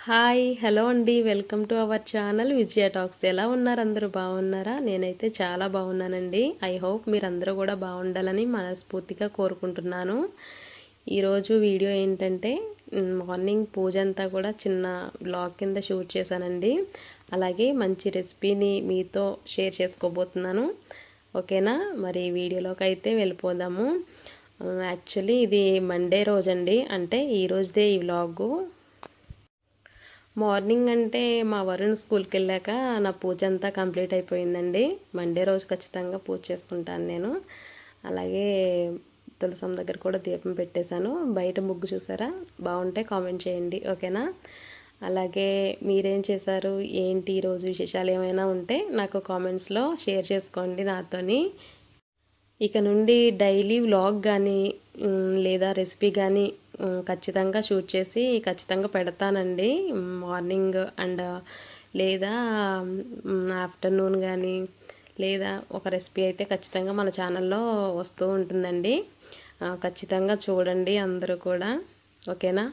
Hi hello అండి. Welcome to our channel Vijaya talks. ఎలా ఉన్నారు? అందరూ బాగున్నారా? నేనైతే చాలా బాగున్నానండి. ఐ హోప్ మీరందరూ కూడా బాగుండాలని మనస్ఫూర్తిగా కోరుకుంటున్నాను. ఈరోజు వీడియో ఏంటంటే మార్నింగ్ పూజ అంతా కూడా చిన్న బ్లాగ్ కింద షూట్ చేశానండి. అలాగే మంచి రెసిపీని మీతో షేర్ చేసుకోబోతున్నాను. ఓకేనా? మరి వీడియోలోకి అయితే వెళ్ళిపోదాము. యాక్చువల్లీ ఇది మండే రోజండి. అంటే ఈ రోజుదే ఈ వ్లాగు. మార్నింగ్ అంటే మా వరుణ్ స్కూల్కి వెళ్ళాక నా పూజ అంతా కంప్లీట్ అయిపోయిందండి. మండే రోజు ఖచ్చితంగా పూజ చేసుకుంటాను నేను. అలాగే తులసం దగ్గర కూడా దీపం పెట్టేశాను. బయట ముగ్గు చూసారా? బాగుంటే కామెంట్ చేయండి. ఓకేనా? అలాగే మీరేం చేశారు, ఏంటి ఈరోజు విశేషాలు ఏమైనా ఉంటే నాకు కామెంట్స్లో షేర్ చేసుకోండి నాతోని. ఇక నుండి డైలీ వ్లాగ్ కానీ లేదా రెసిపీ కానీ ఖచ్చితంగా షూట్ చేసి ఖచ్చితంగా పెడతానండి. మార్నింగ్ అండ్ లేదా ఆఫ్టర్నూన్ కానీ లేదా ఒక రెసిపీ అయితే ఖచ్చితంగా మన ఛానల్లో వస్తూ ఉంటుందండి. ఖచ్చితంగా చూడండి అందరూ కూడా. ఓకేనా?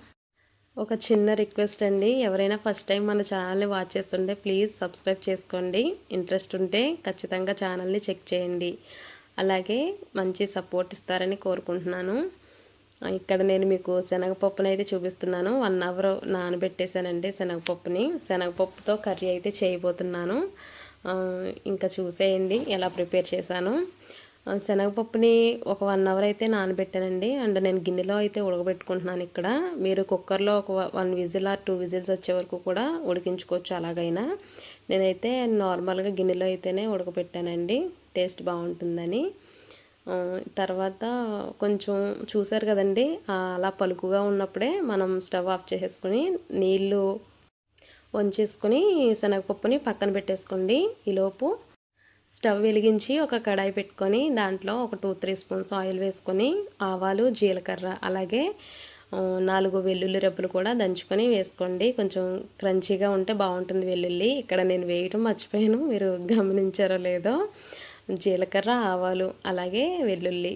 ఒక చిన్న రిక్వెస్ట్ అండి, ఎవరైనా ఫస్ట్ టైం మన ఛానల్ని వాచ్ చేస్తుంటే ప్లీజ్ సబ్స్క్రైబ్ చేసుకోండి. ఇంట్రెస్ట్ ఉంటే ఖచ్చితంగా ఛానల్ని చెక్ చేయండి. అలాగే మంచి సపోర్ట్ ఇస్తారని కోరుకుంటున్నాను. ఇక్కడ నేను మీకు శనగపప్పునైతే చూపిస్తున్నాను. 1 అవర్ నానబెట్టేశానండి శనగపప్పుని. శనగపప్పుతో కర్రీ అయితే చేయబోతున్నాను. ఇంకా చూసేయండి ఎలా ప్రిపేర్ చేశాను. శనగపప్పుని ఒక 1 అవర్ అయితే నానబెట్టానండి. అండ్ నేను గిన్నెలో అయితే ఉడకబెట్టుకుంటున్నాను ఇక్కడ. మీరు కుక్కర్లో ఒక 1 విజిల్ ఆర్ 2 విజిల్స్ వచ్చే వరకు కూడా ఉడికించుకోవచ్చు అలాగైనా. నేనైతే నార్మల్గా గిన్నెలో అయితేనే ఉడకబెట్టానండి, టేస్ట్ బాగుంటుందని. తర్వాత కొంచెం చూసారు కదండి, అలా పలుకుగా ఉన్నప్పుడే మనం స్టవ్ ఆఫ్ చేసేసుకుని నీళ్ళు వంచేసుకొని శనగపప్పుని పక్కన పెట్టేసుకోండి. ఈలోపు స్టవ్ వెలిగించి ఒక కడాయి పెట్టుకొని దాంట్లో ఒక 2-3 స్పూన్స్ ఆయిల్ వేసుకొని ఆవాలు, జీలకర్ర, అలాగే 4 వెల్లుల్లి రెబ్బలు కూడా దంచుకొని వేసుకోండి. కొంచెం క్రంచీగా ఉంటే బాగుంటుంది వెల్లుల్లి. ఇక్కడ నేను వేయడం మర్చిపోయాను, మీరు గమనించారో లేదో. జీలకర్ర, ఆవాలు, అలాగే వెల్లుల్లి,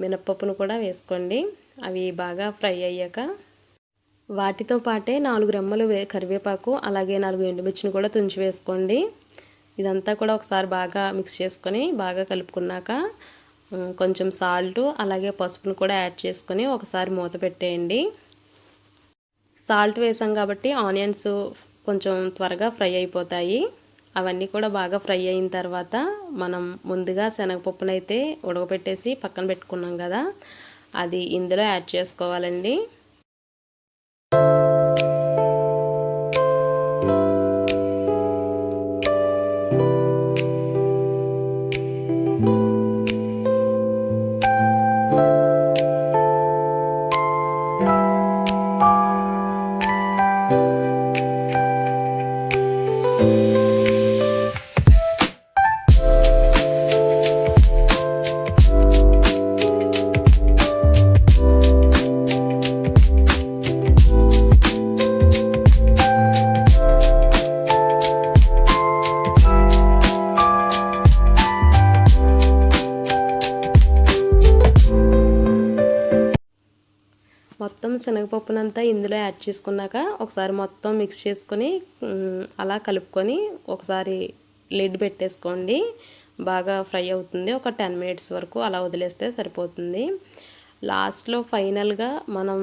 మినప్పప్పును కూడా వేసుకోండి. అవి బాగా ఫ్రై అయ్యాక వాటితో పాటే 4 రెమ్మలు కరివేపాకు, అలాగే 4 ఎండుమిర్చిని కూడా తుంచి వేసుకోండి. ఇదంతా కూడా ఒకసారి బాగా మిక్స్ చేసుకొని బాగా కలుపుకున్నాక కొంచెం సాల్టు అలాగే పసుపును కూడా యాడ్ చేసుకొని ఒకసారి మూత పెట్టేయండి. సాల్ట్ వేసాం కాబట్టి ఆనియన్స్ కొంచెం త్వరగా ఫ్రై అయిపోతాయి. అవన్నీ కూడా బాగా ఫ్రై అయిన తర్వాత మనం ముందుగా శనగపప్పునైతే ఉడకబెట్టేసి పక్కన పెట్టుకున్నాం కదా, అది ఇందులో యాడ్ చేసుకోవాలండి. మొత్తం శనగపప్పునంతా ఇందులో యాడ్ చేసుకున్నాక ఒకసారి మొత్తం మిక్స్ చేసుకొని అలా కలుపుకొని ఒకసారి లిడ్ పెట్టేసుకోండి. బాగా ఫ్రై అవుతుంది. ఒక 10 మినిట్స్ వరకు అలా వదిలేస్తే సరిపోతుంది. లాస్ట్లో ఫైనల్గా మనం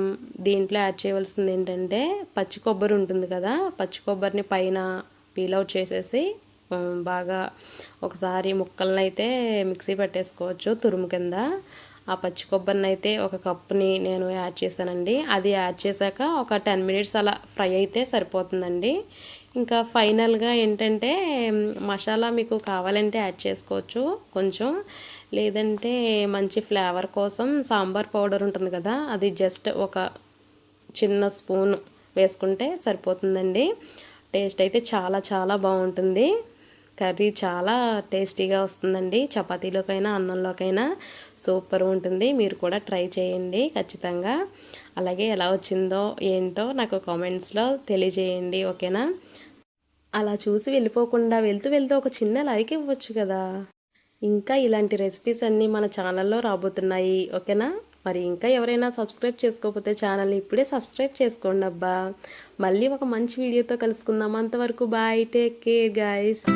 దీంట్లో యాడ్ చేయవలసింది ఏంటంటే పచ్చి కొబ్బరి ఉంటుంది కదా, పచ్చి కొబ్బరిని పైన పీల్ అవుట్ చేసేసి బాగా ఒకసారి ముక్కలను అయితే మిక్సీ పెట్టేసుకోవచ్చు తురుము కింద. ఆ పచ్చి కొబ్బరిని అయితే ఒక కప్పుని నేను యాడ్ చేశానండి. అది యాడ్ చేశాక ఒక 10 మినిట్స్ అలా ఫ్రై అయితే సరిపోతుందండి. ఇంకా ఫైనల్గా ఏంటంటే మసాలా మీకు కావాలంటే యాడ్ చేసుకోవచ్చు కొంచెం, లేదంటే మంచి ఫ్లేవర్ కోసం సాంబార్ పౌడర్ ఉంటుంది కదా, అది జస్ట్ ఒక చిన్న స్పూన్ వేసుకుంటే సరిపోతుందండి. టేస్ట్ అయితే చాలా చాలా బాగుంటుంది. కర్రీ చాలా టేస్టీగా వస్తుందండి. చపాతీలోకైనా అన్నంలోకైనా సూపర్ ఉంటుంది. మీరు కూడా ట్రై చేయండి ఖచ్చితంగా. అలాగే ఎలా వచ్చిందో ఏంటో నాకు కామెంట్స్లో తెలియజేయండి. ఓకేనా? అలా చూసి వెళ్ళిపోకుండా వెళ్తూ వెళ్తూ ఒక చిన్న లైక్ ఇవ్వచ్చు కదా. ఇంకా ఇలాంటి రెసిపీస్ అన్నీ మన ఛానల్లో రాబోతున్నాయి. ఓకేనా? మరి ఇంకా ఎవరైనా సబ్స్క్రైబ్ చేసుకోకపోతే ఛానల్ని ఇప్పుడే సబ్స్క్రైబ్ చేసుకోండి అబ్బా. మళ్ళీ ఒక మంచి వీడియోతో కలుసుకుందాం. అంతవరకు బాయ్, టేక్ కేర్ గైస్.